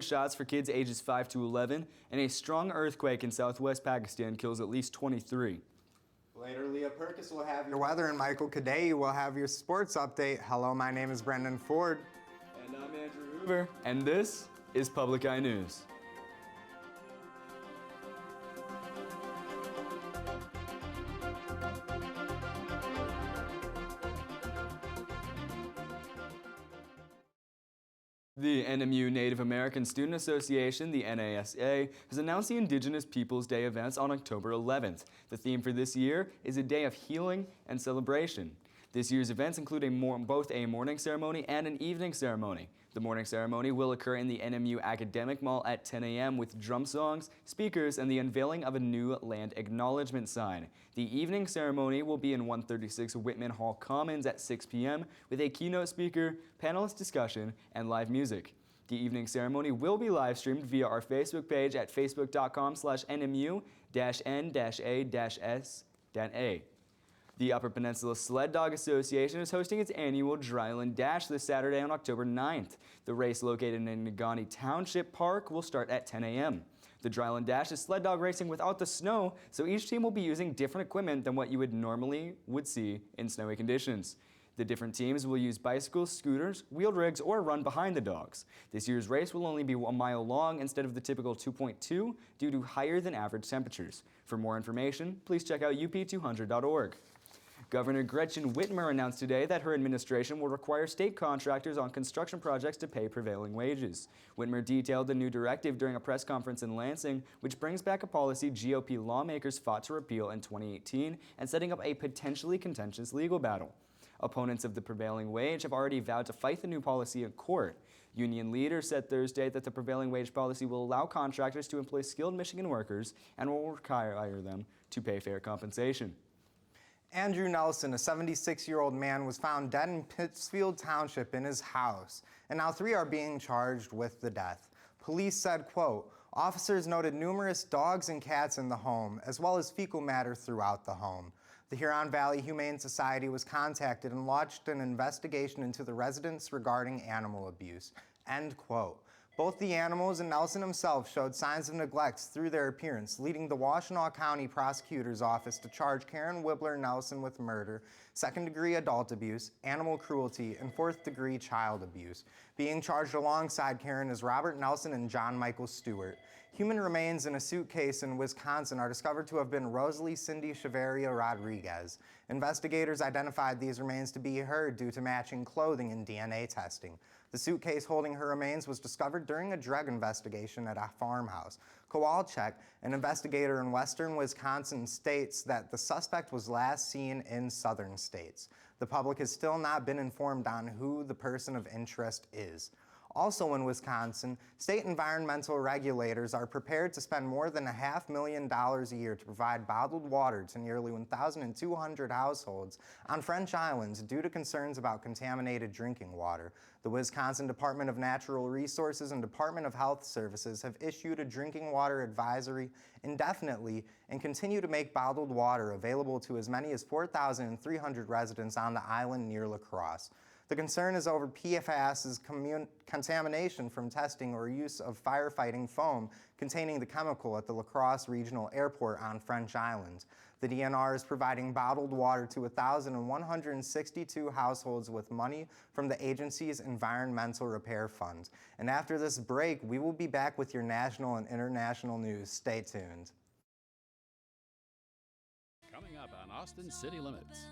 Shots for kids ages 5 to 11, and a strong earthquake in southwest Pakistan kills at least 23. Later, Leah Perkis will have your weather, and Michael Kadei will have your sports update. Hello, my name is Brendan Ford. And I'm Andrew Hoover, and this is Public Eye News. The NMU Native American Student Association, the NASA, has announced the Indigenous Peoples Day events on October 11th. The theme for this year is a day of healing and celebration. This year's events include both a morning ceremony and an evening ceremony. The morning ceremony will occur in the NMU Academic Mall at 10 a.m. with drum songs, speakers, and the unveiling of a new land acknowledgement sign. The evening ceremony will be in 136 Whitman Hall Commons at 6 p.m. with a keynote speaker, panelist discussion, and live music. The evening ceremony will be live streamed via our Facebook page at facebook.com/nmu-n-a-s-a. The Upper Peninsula Sled Dog Association is hosting its annual Dryland Dash this Saturday on October 9th. The race, located in Negaunee Township Park, will start at 10 a.m. The Dryland Dash is sled dog racing without the snow, so each team will be using different equipment than what you would normally see in snowy conditions. The different teams will use bicycles, scooters, wheeled rigs, or run behind the dogs. This year's race will only be 1 mile long instead of the typical 2.2 due to higher than average temperatures. For more information, please check out up200.org. Governor Gretchen Whitmer announced today that her administration will require state contractors on construction projects to pay prevailing wages. Whitmer detailed the new directive during a press conference in Lansing, which brings back a policy GOP lawmakers fought to repeal in 2018 and setting up a potentially contentious legal battle. Opponents of the prevailing wage have already vowed to fight the new policy in court. Union leaders said Thursday that the prevailing wage policy will allow contractors to employ skilled Michigan workers and will require them to pay fair compensation. Andrew Nelson, a 76-year-old man, was found dead in Pittsfield Township in his house, and now 3 are being charged with the death. Police said, quote, "Officers noted numerous dogs and cats in the home, as well as fecal matter throughout the home. The Huron Valley Humane Society was contacted and launched an investigation into the residence regarding animal abuse." End quote. Both the animals and Nelson himself showed signs of neglect through their appearance, leading the Washtenaw County Prosecutor's Office to charge Karen Wibbler Nelson with murder, second-degree adult abuse, animal cruelty, and fourth-degree child abuse. Being charged alongside Karen is Robert Nelson and John Michael Stewart. Human remains in a suitcase in Wisconsin are discovered to have been Rosalie Cindy Chavarria Rodriguez. Investigators identified these remains to be her due to matching clothing and DNA testing. The suitcase holding her remains was discovered during a drug investigation at a farmhouse. Kowalczyk, an investigator in western Wisconsin, states that the suspect was last seen in southern states. The public has still not been informed on who the person of interest is. Also in Wisconsin, state environmental regulators are prepared to spend more than $500,000 a year to provide bottled water to nearly 1,200 households on French Islands due to concerns about contaminated drinking water. The Wisconsin Department of Natural Resources and Department of Health Services have issued a drinking water advisory indefinitely and continue to make bottled water available to as many as 4,300 residents on the island near La Crosse. The concern is over PFAS's contamination from testing or use of firefighting foam containing the chemical at the La Crosse Regional Airport on French Island. The DNR is providing bottled water to 1,162 households with money from the agency's Environmental Repair Fund. And after this break, we will be back with your national and international news. Stay tuned. Coming up on Austin City Limits.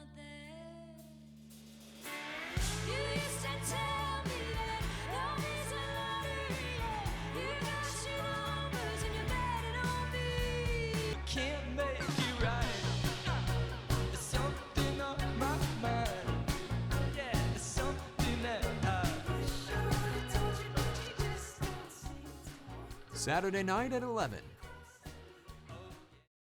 You used to tell me that love is a lottery, yeah. You got your numbers and you're betting on me. Can't make you right. There's something on my mind. Yeah, there's something that I should've told you, but you just don't seem to. Saturday night at 11.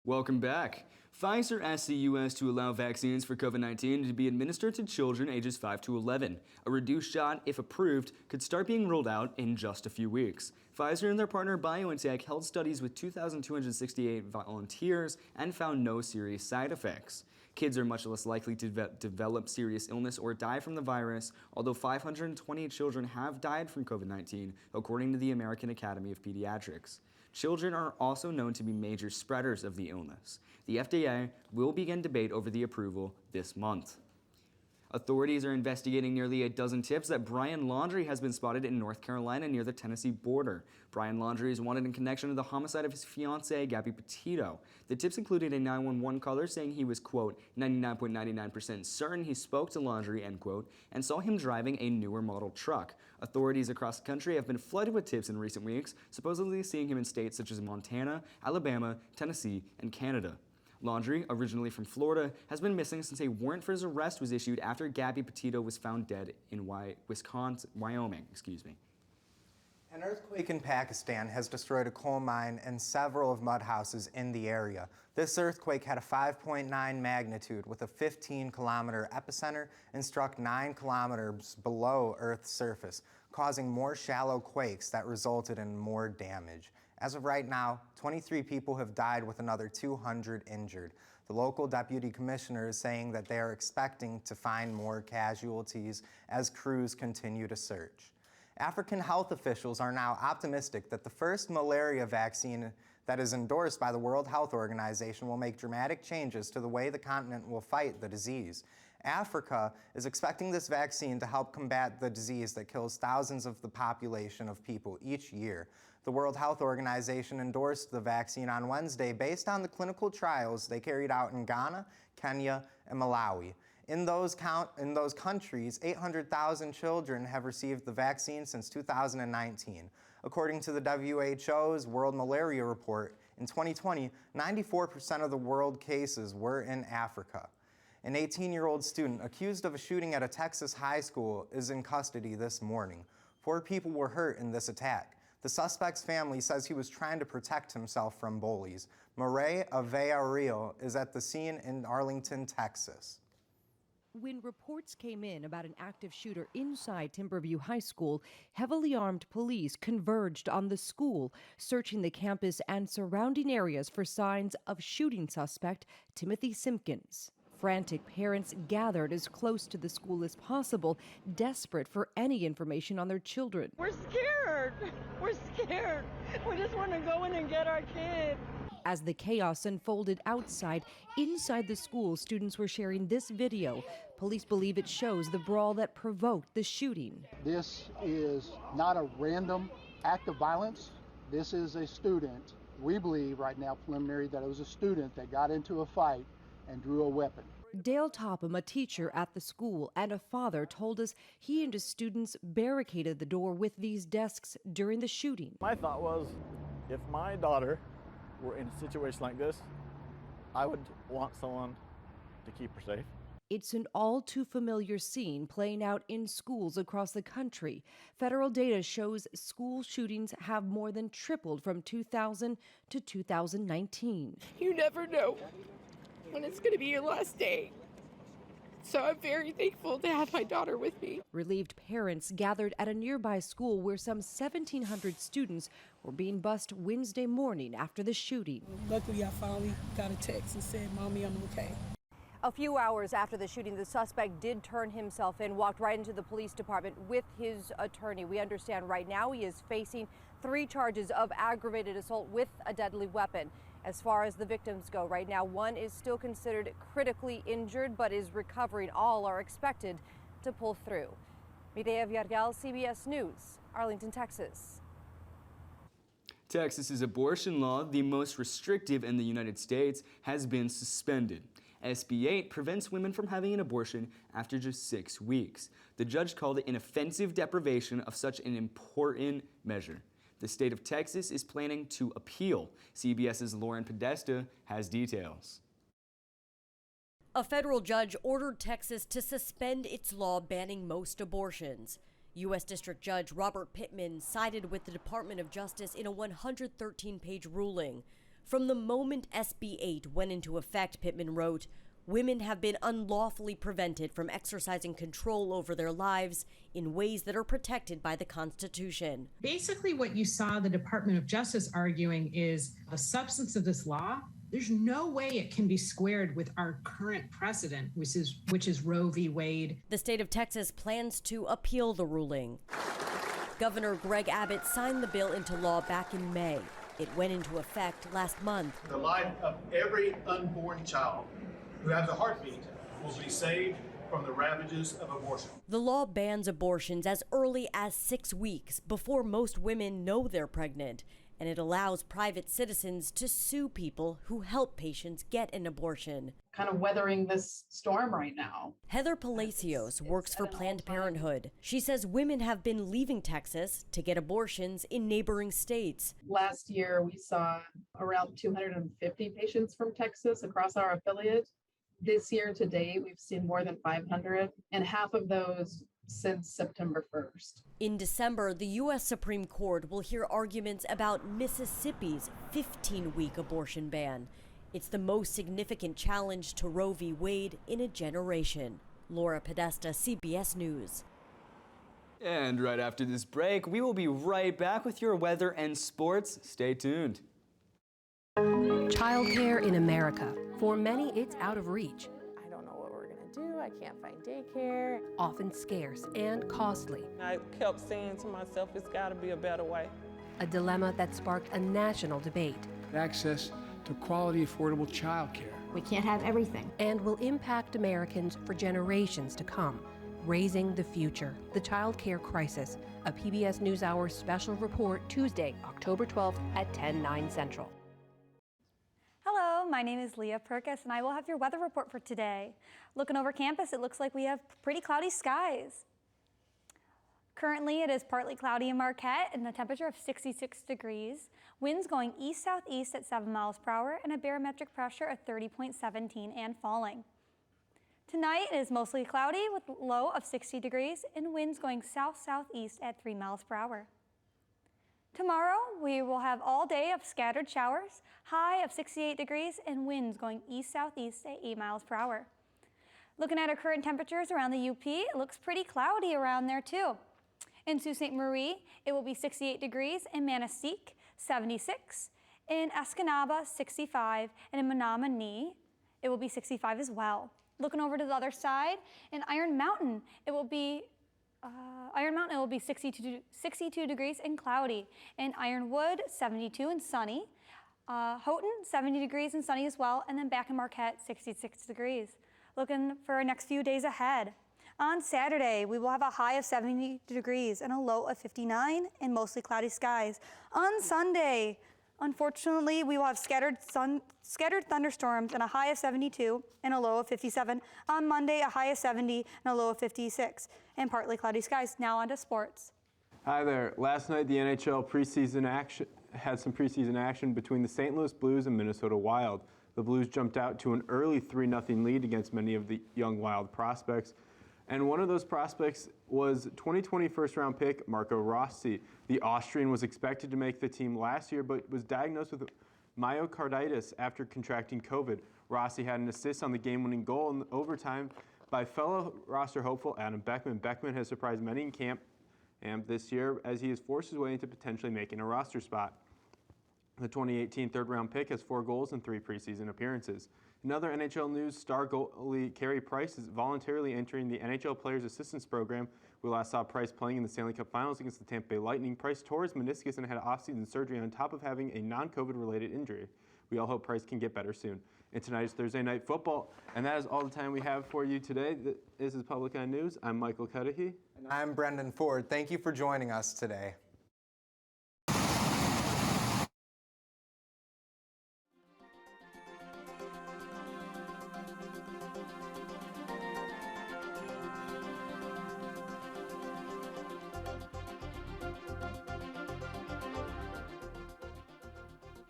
Welcome back. Pfizer asked the U.S. to allow vaccines for COVID-19 to be administered to children ages 5 to 11. A reduced shot, if approved, could start being rolled out in just a few weeks. Pfizer and their partner BioNTech held studies with 2,268 volunteers and found no serious side effects. Kids are much less likely to develop serious illness or die from the virus, although 528 children have died from COVID-19, according to the American Academy of Pediatrics. Children are also known to be major spreaders of the illness. The FDA will begin debate over the approval this month. Authorities are investigating nearly a dozen tips that Brian Laundrie has been spotted in North Carolina near the Tennessee border. Brian Laundrie is wanted in connection to the homicide of his fiancée, Gabby Petito. The tips included a 911 caller saying he was, quote, 99.99% certain he spoke to Laundrie, end quote, and saw him driving a newer model truck. Authorities across the country have been flooded with tips in recent weeks, supposedly seeing him in states such as Montana, Alabama, Tennessee, and Canada. Laundrie, originally from Florida, has been missing since a warrant for his arrest was issued after Gabby Petito was found dead in Wyoming. An earthquake in Pakistan has destroyed a coal mine and several of mud houses in the area. This earthquake had a 5.9 magnitude with a 15-kilometer epicenter and struck 9 kilometers below Earth's surface, causing more shallow quakes that resulted in more damage. As of right now, 23 people have died with another 200 injured. The local deputy commissioner is saying that they are expecting to find more casualties as crews continue to search. African health officials are now optimistic that the first malaria vaccine that is endorsed by the World Health Organization will make dramatic changes to the way the continent will fight the disease. Africa is expecting this vaccine to help combat the disease that kills thousands of the population of people each year. The World Health Organization endorsed the vaccine on Wednesday based on the clinical trials they carried out in Ghana, Kenya, and Malawi. In those countries, 800,000 children have received the vaccine since 2019. According to the WHO's World Malaria Report, in 2020, 94% of the world cases were in Africa. An 18-year-old student accused of a shooting at a Texas high school is in custody this morning. 4 people were hurt in this attack. The suspect's family says he was trying to protect himself from bullies. Mireille Villarreal is at the scene in Arlington, Texas. When reports came in about an active shooter inside Timberview High School, heavily armed police converged on the school, searching the campus and surrounding areas for signs of shooting suspect Timothy Simpkins. Frantic parents gathered as close to the school as possible, desperate for any information on their children. We're scared. We're scared. We just want to go in and get our kid. As the chaos unfolded outside, inside the school, students were sharing this video. Police believe it shows the brawl that provoked the shooting. This is not a random act of violence. This is a student. We believe right now, preliminary, that it was a student that got into a fight and drew a weapon. Dale Topham, a teacher at the school and a father, told us he and his students barricaded the door with these desks during the shooting. My thought was, if my daughter were in a situation like this, I would want someone to keep her safe. It's an all too familiar scene playing out in schools across the country. Federal data shows school shootings have more than tripled from 2000 to 2019. You never know when it's going to be your last day. So I'm very thankful to have my daughter with me. Relieved parents gathered at a nearby school where some 1,700 students were being bused Wednesday morning after the shooting. Luckily, I finally got a text and said, "Mommy, I'm okay." A few hours after the shooting, the suspect did turn himself in, walked right into the police department with his attorney. We understand right now he is facing 3 charges of aggravated assault with a deadly weapon. As far as the victims go, right now, one is still considered critically injured but is recovering. All are expected to pull through. Mireille Villarreal, CBS News, Arlington, Texas. Texas's abortion law, the most restrictive in the United States, has been suspended. SB 8 prevents women from having an abortion after just 6 weeks. The judge called it an offensive deprivation of such an important measure. The state of Texas is planning to appeal. CBS's Lauren Podesta has details. A federal judge ordered Texas to suspend its law banning most abortions. U.S. District Judge Robert Pittman sided with the Department of Justice in a 113-page ruling. From the moment SB 8 went into effect, Pittman wrote, women have been unlawfully prevented from exercising control over their lives in ways that are protected by the Constitution. Basically, what you saw the Department of Justice arguing is the substance of this law There's no way it can be squared with our current precedent, which is Roe v. Wade. The state of Texas plans to appeal the ruling. Governor Greg Abbott signed the bill into law back in May. It went into effect last month. The life of every unborn child who has a heartbeat will be saved from the ravages of abortion. The law bans abortions as early as 6 weeks before most women know they're pregnant, and it allows private citizens to sue people who help patients get an abortion. Kind of weathering this storm right now. Heather Palacios works for Planned Parenthood. She says women have been leaving Texas to get abortions in neighboring states. Last year, we saw around 250 patients from Texas across our affiliate. This year to date, we've seen more than 500, and half of those since September 1st. In December, the U.S. Supreme Court will hear arguments about Mississippi's 15-week abortion ban. It's the most significant challenge to Roe v. Wade in a generation. Laura Podesta, CBS News. And right after this break, we will be right back with your weather and sports. Stay tuned. Childcare in America. For many, it's out of reach. I don't know what we're going to do. I can't find daycare. Often scarce and costly. I kept saying to myself, it's got to be a better way. A dilemma that sparked a national debate. Access to quality, affordable childcare. We can't have everything. And will impact Americans for generations to come. Raising the Future, the Child Care Crisis, a PBS NewsHour special report Tuesday, October 12th at 10/9 Central. Hello, my name is Leah Perkis, and I will have your weather report for today. Looking over campus, it looks like we have pretty cloudy skies. Currently, it is partly cloudy in Marquette and a temperature of 66 degrees. Winds going east-southeast at 7 miles per hour and a barometric pressure of 30.17 and falling. Tonight, it is mostly cloudy with a low of 60 degrees and winds going south-southeast at 3 miles per hour. Tomorrow, we will have all day of scattered showers, high of 68 degrees, and winds going east-southeast at 8 miles per hour. Looking at our current temperatures around the UP, it looks pretty cloudy around there too. In Sault Ste. Marie, it will be 68 degrees, in Manistique, 76, in Escanaba, 65, and in Menominee, it will be 65 as well. Looking over to the other side, in Iron Mountain, it will be 62 degrees and cloudy. In Ironwood, 72 and sunny. Houghton, 70 degrees and sunny as well. And then back in Marquette, 66 degrees. Looking for our next few days ahead. On Saturday, we will have a high of 70 degrees and a low of 59 and mostly cloudy skies. On Sunday, unfortunately, we will have scattered thunderstorms and a high of 72 and a low of 57. On Monday, a high of 70 and a low of 56 and partly cloudy skies. Now on to sports. Hi there. Last night, the NHL had some preseason action between the St. Louis Blues and Minnesota Wild. The Blues jumped out to an early 3-0 lead against many of the young Wild prospects. And one of those prospects was 2020 first-round pick Marco Rossi. The Austrian was expected to make the team last year, but was diagnosed with myocarditis after contracting COVID. Rossi had an assist on the game-winning goal in overtime by fellow roster hopeful Adam Beckman. Beckman has surprised many in camp this year as he has forced his way into potentially making a roster spot. The 2018 third-round pick has 4 goals in 3 preseason appearances. In other NHL news, star goalie Carey Price is voluntarily entering the NHL Players Assistance Program. We last saw Price playing in the Stanley Cup Finals against the Tampa Bay Lightning. Price tore his meniscus and had off-season surgery on top of having a non-COVID-related injury. We all hope Price can get better soon. And tonight is Thursday Night Football, and that is all the time we have for you today. This is Public Eye News. I'm Michael Cudahy. And I'm Brendan Ford. Thank you for joining us today.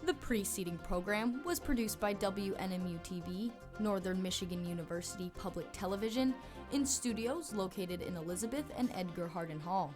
The preceding program was produced by WNMU-TV, Northern Michigan University Public Television, in studios located in Elizabeth and Edgar Hardin Hall.